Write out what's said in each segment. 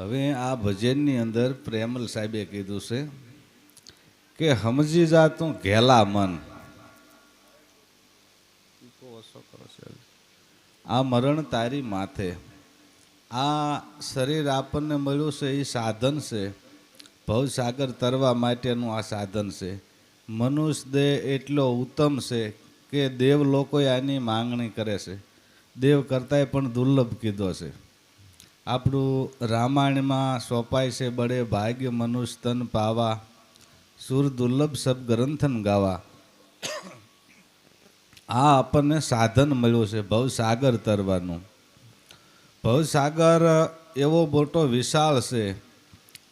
હવે આ ભજનની અંદર પ્રેમલ સાહેબે કીધું છે કે સમજી જા તું ઘેલા મન. આ મરણ તારી માથે. આ શરીર આપણને મળ્યું છે એ સાધન છે, ભવસાગર તરવા માટેનું આ સાધન છે. મનુષ્ય દેહ એટલો ઉત્તમ છે કે દેવ લોકોએ આની માંગણી કરે છે. દેવ કરતાંય પણ દુર્લભ કીધો છે. આપણું રામાયણમાં સોંપાય છે, બળે ભાગ્ય મનુષ્ય તન પાવા, સુર દુર્લભ સબ ગ્રંથન ગાવા. આ આપણને સાધન મળ્યું છે ભવસાગર તરવાનું. ભવસાગર એવો મોટો વિશાળ છે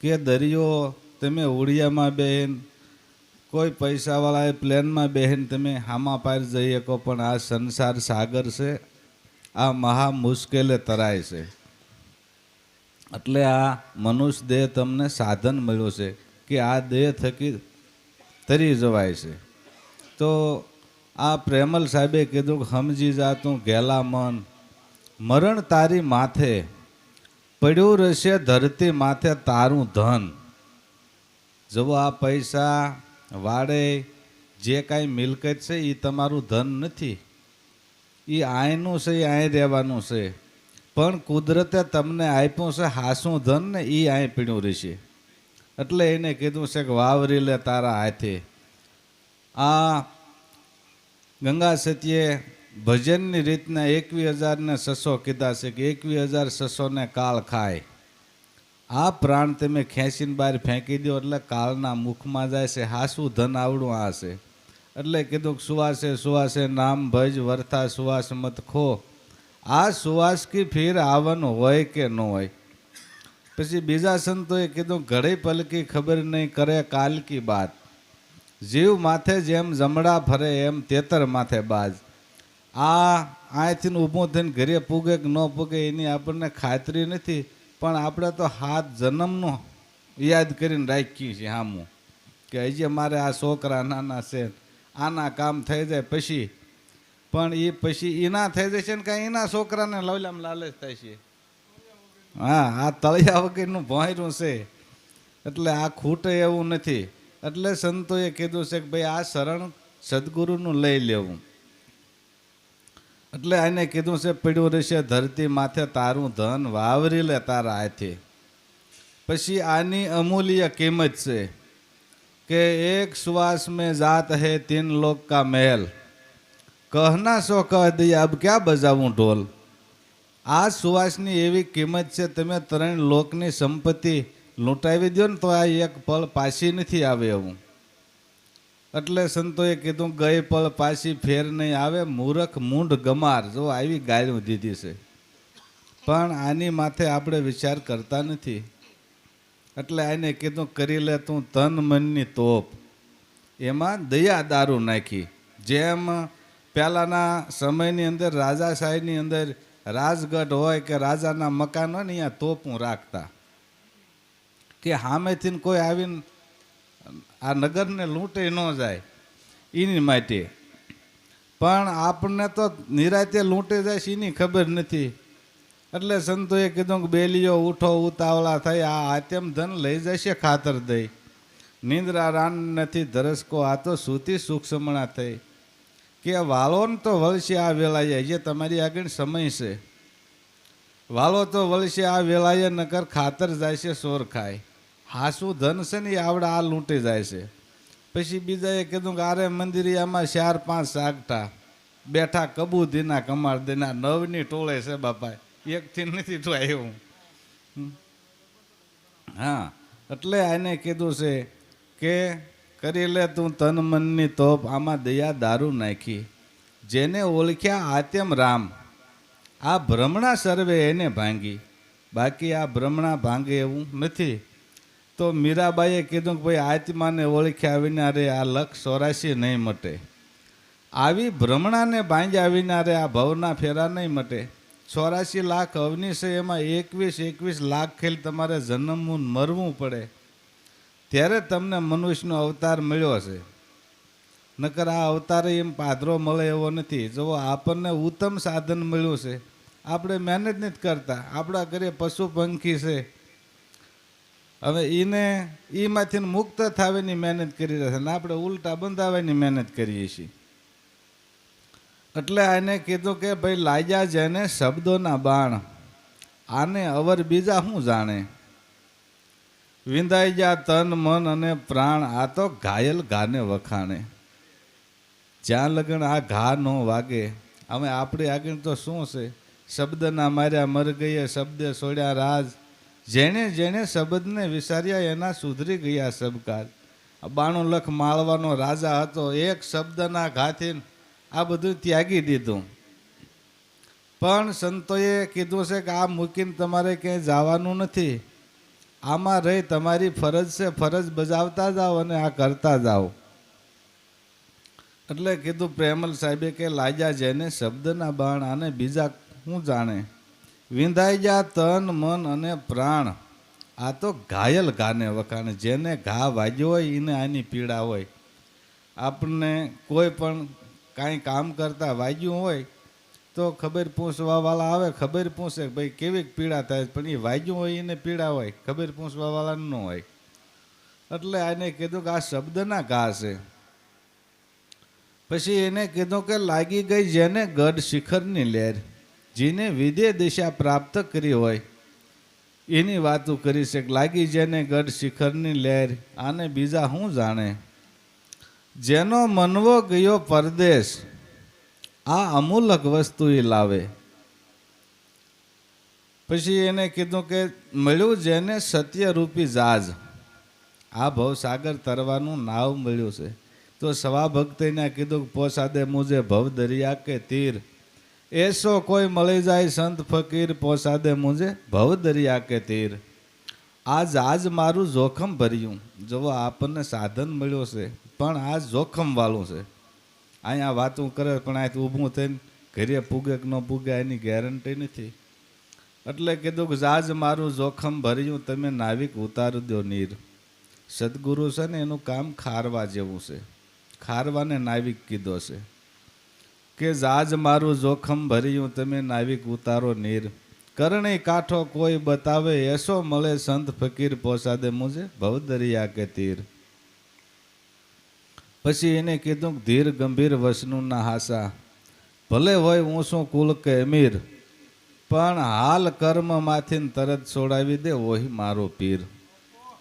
કે દરિયો તમે ઉડિયામાં બેહીન, કોઈ પૈસાવાળાએ પ્લેનમાં બેહીન તમે હામા પાર જઈ શકો, પણ આ સંસાર સાગર છે, આ મહા મુશ્કેલે તરાય છે. એટલે આ મનુષ્ય દેહ તમને સાધન મળ્યું છે કે આ દેહ થકી તરી જવાય છે. તો આ પ્રેમલ સાહેબે કીધું કે સમજી જા તું ઘેલા મન, મરણ તારી માથે, પડ્યું રહેશે ધરતી માથે તારું ધન. જુઓ, આ પૈસા વાડે જે કાંઈ મિલકત છે એ તમારું ધન નથી, એ આયનું છે, એ આય રહેવાનું છે. પણ કુદરતે તમને આપ્યું છે હાસું ધન ને, એ આય પીણું રહેશે. એટલે એને કીધું છે કે વાવરી લે તારા હાથે. આ ગંગા સતીએ ભજનની રીતના 21,600 કીધા છે કે 21,600 ને કાળ ખાય. આ પ્રાણ તમે ખેંચીને બહાર ફેંકી દો એટલે કાળના મુખમાં જાય છે. હાસું ધન આવડું આ છે. એટલે કીધું કે સુવાસે સુવાસે નામ ભજ, વર્થા સુવાસ મત ખો. આ સુવાસ કી ફીર આવન હોય કે ન હોય. પછી બીજા સંતોએ કીધું ઘડી પલકી ખબર નહીં કરે કાલ કી બાત. જીવ માથે જેમ જમડા ફરે એમ તેતર માથે બાજ. આ અહીંથી ઊભું થઈને ઘરે પૂગે કે ન પૂગે એની આપણને ખાતરી નથી, પણ આપણે તો હાથ જન્મનું યાદ કરીને રાખીએ છીએ હામું કે હજી મારે આ છોકરા નાના છે, આના કામ થઈ જાય પછી. પણ એ પછી એના થઈ જશે ને કાંઈ એના છોકરાને લવલામ લાલચ થાય છે. હા, આ તળિયા વગરનું ભોંયરું છે. એટલે આ ખૂટે એવું નથી. એટલે સંતોએ કીધું છે કે ભાઈ આ શરણ સદગુરુનું લઈ લેવું. એટલે આને કીધું છે પડ્યું રહેશે ધરતી માથે તારું ધન, વાવરી લે તારા હાથે. પછી આની અમૂલ્ય કિંમત છે કે એક શ્વાસ મેં જાત હૈ 3 લોક કા મહેલ, કહના સો કહ દિયા અબ ક્યાં બજાવું ઢોલ. આ સુવાસની એવી કિંમત છે, તમે 3 લોકની સંપત્તિ લૂંટાવી દો ને તો આ એક પળ પાછી નથી આવે એવું. એટલે સંતોએ કીધું ગઈ પળ પાછી ફેર નહીં આવે, મૂરખ મૂંઢ ગમાર. જો આવી ગાળ્યું દીધી છે, પણ આની માથે આપણે વિચાર કરતા નથી. એટલે આને કીધું કરી લે તું તન મનની તોપ. એમાં દયા દારૂ નાખી. જેમ પહેલાંના સમયની અંદર રાજાશાહીની અંદર રાજગઢ હોય કે રાજાના મકાન હોય ને, અહીંયા તોપું રાખતા કે સામેથી કોઈ આવીને આ નગરને લૂંટે ન જાય એની માટે. પણ આપણને તો નિરાતે લૂંટે જાય છે એની ખબર નથી. એટલે સંતોએ કીધું કે બેલીઓ ઉઠો ઉતાવળા થઈ, આ આત્યમ ધન લઈ જશે ખાતર દઈ. નિંદ્રા રાન નથી ધરસકો, આ તો સૂતી સૂક્ષ્મણા થઈ. કે વાલો ને તો વળશે આ વેળાએ, જે તમારી આગળ સમય છે. વાલો તો વળશે આ વેળાએ, નકર ખાતર જાય છે સોર ખાય. હાસું ધન છે ને એ આવડા આ લૂંટી જાય છે. પછી બીજાએ કીધું કે આરે મંદિરિયામાં 4-5 સાગઠા બેઠા કબૂદીના કમાડ દેના, 9ની ટોળે છે બાપા, એકથી નથી તો આવ્યું. હા, એટલે આને કીધું છે કે કરી લે તું તન મનની તોપ. આમાં દયા દારૂ નાખી. જેને ઓળખ્યા આત્યમ રામ, આ ભ્રમણા સર્વે એને ભાંગી. બાકી આ ભ્રમણા ભાંગે એવું નથી. તો મીરાબાઈએ કીધું કે ભાઈ આત્માને ઓળખ્યા વિના રે આ 184 નહીં મટે. આવી ભ્રમણાને ભાંગ્યા વિના રે આ ભવના ફેરા નહીં મટે. 84 લાખ અવની છે, એમાં 21 લાખ ખેલ તમારે જન્મવું મરવું પડે, ત્યારે તમને મનુષ્યનો અવતાર મળ્યો છે. નકર આ અવતારે એમ પાદરો મળે એવો નથી. જો આપણને ઉત્તમ સાધન મળ્યું છે, આપણે મહેનત નથી કરતા. આપણા ઘરે પશુ પંખી છે, હવે એમાંથી મુક્ત થવાની મહેનત કરી રહ્યા છે ને આપણે ઉલટા બંધાવવાની મહેનત કરીએ છીએ. એટલે આને કીધું કે ભાઈ લાગ્યા જેને શબ્દોના બાણ, આને અવર બીજા શું જાણે. વિંધાઈ ગયા તન મન અને પ્રાણ, આ તો ઘાયલ ઘાને વખાણે. જ્યાં લગન આ ઘા ન વાગે. હવે આપણી આગળ તો શું છે, શબ્દના માર્યા મર ગયે, શબ્દે છોડ્યા રાજ. જેણે જેણે શબ્દને વિચાર્યા એના સુધરી ગયા સબકાર. 92 લાખ માળવાનો રાજા હતો, એક શબ્દના ઘાથી આ બધું ત્યાગી દીધું. પણ સંતોએ કીધું છે કે આ મૂકીને તમારે ક્યાંય જવાનું નથી, આમાં રહી તમારી ફરજ છે, ફરજ બજાવતા જાઓ અને આ કરતા જાઓ. એટલે કીધું પ્રેમલ સાહેબે કે લાગ્યા જેને શબ્દના બાણ, આને બીજા શું જાણે. વિંધાઈ ગયા તન મન અને પ્રાણ, આ તો ઘાયલ ઘાને વખાણે. જેને ઘા વાગ્યો હોય એને આની પીડા હોય. આપણને કોઈ પણ કાંઈ કામ કરતા વાગ્યું હોય તો ખબર પૂછવાવાળા આવે, ખબર પૂછે ભાઈ કેવી પીડા થાય, પણ એ વાગ્યું હોય એને પીડા હોય, ખબર પૂછવાવાળા ન હોય. એટલે આને કીધું કે આ શબ્દના ઘા છે. પછી એને કીધું કે લાગી ગઈ જેને ગઢ શિખરની લહેર, જેને વિદે દિશા પ્રાપ્ત કરી હોય એની વાતો કરી છે. લાગી જેને ગઢ શિખરની લહેર, આને બીજા શું જાણે. જેનો મનવો ગયો પરદેશ, આ અમૂલક વસ્તુ એ લાવે. પછી એને કીધું કે મળ્યું જેને સત્યરૂપી જાજ, આ ભવસાગર તરવાનું નાવ મળ્યું છે. તો સવા ભક્તિને કીધું કે પોસાદે મુજે ભવ દરિયા કે તીર, એસો કોઈ મળી જાય સંત ફકીર, પોસાદે મુજે ભવ દરિયા કે તીર. આ જહાજ મારું જોખમ ભર્યું. જો આપણને સાધન મળ્યો છે પણ આ જોખમ વાળું છે. અહીંયા વાતું કરે પણ અહીંથી ઊભું થઈને ઘરે પૂગે કે ન પૂગે એની ગેરંટી નથી. એટલે કીધું કે જહાજ મારું જોખમ ભર્યું, તમે નાવિક ઉતારી દો નીર. સદગુરુ છે ને એનું કામ ખારવા જેવું છે. ખારવાને નાવિક કીધો છે કે જહાજ મારું જોખમ ભર્યું, તમે નાવિક ઉતારો નીર. કરણી કાંઠો કોઈ બતાવે, એસો મળે સંત ફકીર, પોસાદે મુજે ભવ દરિયા કે તીર. પછી એને કીધું કે ધીર ગંભીર વસનું ના હાસા, ભલે હોય ઊંચું કુલ કે અમીર, પણ હાલ કર્મમાંથી તરત છોડાવી દે ઓહી મારો પીર.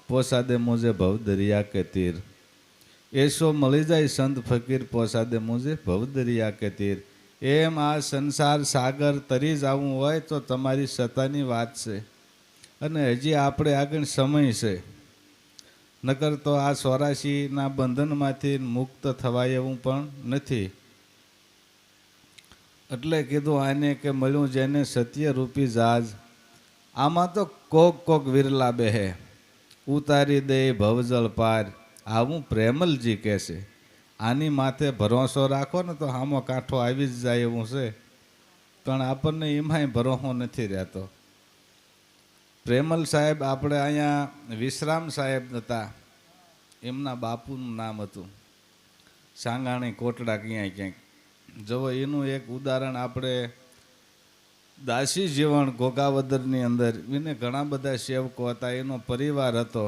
પોસાદે મુજે ભવ દરિયા કે તીર. એસો મળી જાય સંત ફકીર, પોસાદે મુજે ભવ દરિયા કે તીર. એમ આ સંસાર સાગર તરી જવું હોય તો તમારી સત્તાની વાત છે. અને હજી આપણે આગળ સમય છે, નકર તો આ 84ના બંધનમાંથી મુક્ત થવાય એવું પણ નથી. એટલે કીધું આને કે મળ્યું જેને સત્યરૂપી જાજ, આમાં તો કોક વિરલા બેહે, ઉતારી દે ભવજળ પાર. આવું પ્રેમલજી કહેશે. આની માથે ભરોસો રાખો ને તો આમાં કાંઠો આવી જ જાય એવું છે. પણ આપણને એમાંય ભરોસો નથી રહેતો. પ્રેમલ સાહેબ આપણે અહીંયા વિશ્રામ સાહેબ હતા, એમના બાપુનું નામ હતું સાંગાણી કોટડા ક્યાંય. જો એનું એક ઉદાહરણ આપણે દાસી જીવણ ઘોઘાવદરની અંદર એને ઘણા બધા સેવકો હતા, એનો પરિવાર હતો.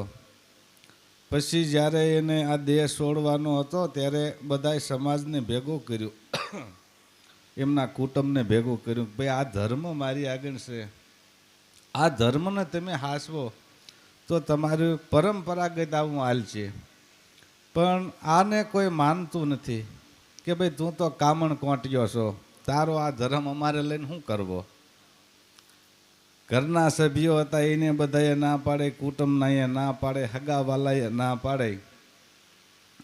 પછી જ્યારે એને આ દેહ છોડવાનો હતો ત્યારે બધાય સમાજને ભેગું કર્યું, એમના કુટુંબને ભેગું કર્યું કે ભાઈ આ ધર્મ મારી આગળ છે, આ ધર્મને તમે હાંસવો તો તમારું પરંપરાગત આવું હાલ છે. પણ આને કોઈ માનતું નથી કે ભાઈ તું તો કામણ કોંટ્યો છો, તારો આ ધર્મ અમારે લઈને શું કરવો. ઘરના સભ્યો હતા એને બધાએ ના પાડે, કુટુંબના એ ના પાડે, હગાવાલાએ ના પાડે.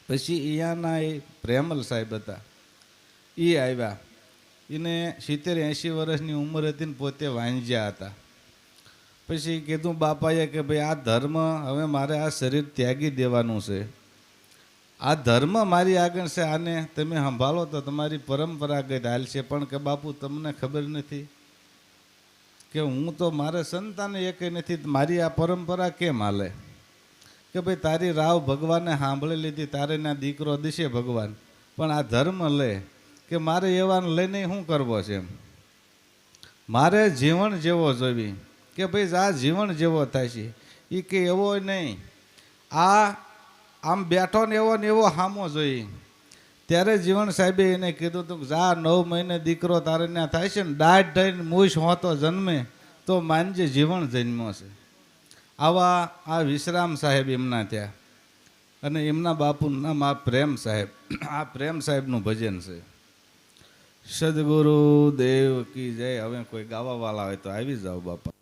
પછી અહીંયાના એ પ્રેમલ સાહેબ હતા, એ આવ્યા. એને 70-80 વર્ષની ઉંમર હતી ને પોતે વાંજ્યા હતા. પછી કીધું બાપાએ કે ભાઈ આ ધર્મ હવે મારે આ શરીર ત્યાગી દેવાનું છે, આ ધર્મ મારી આગળ છે, આને તમે સંભાળો તો તમારી પરંપરાગત હાલ છે. પણ કે બાપુ તમને ખબર નથી કે હું તો મારે સંતાને એકે નથી, મારી આ પરંપરા કેમ હાલે. કે ભાઈ તારી રાવ ભગવાને સાંભળી લીધી, તારે ના દીકરો દિશે ભગવાન, પણ આ ધર્મ લે કે મારે એવાને લઈને શું કરવો છે. એમ મારે જીવન જેવો જોવી કે ભાઈ આ જીવન જેવો થાય છે. એ કે એવો નહીં, આ આમ બેઠો ને એવો હામો જોઈ. ત્યારે જીવણ સાહેબે એને કીધું હતું કે જા 9 મહિને દીકરો તારે ત્યાં થાય છે ને દાઢ થઈને મૂછ હોતો જન્મે તો માનજે જીવણ જન્મ્યો છે. આવા આ વિશ્રામ સાહેબ એમના ત્યાં, અને એમના બાપુનું નામ આ પ્રેમ સાહેબ. આ પ્રેમ સાહેબનું ભજન છે. સદગુરુ દેવ કી જય. હવે કોઈ ગાવાવાળા હોય તો આવી જાઓ બાપા.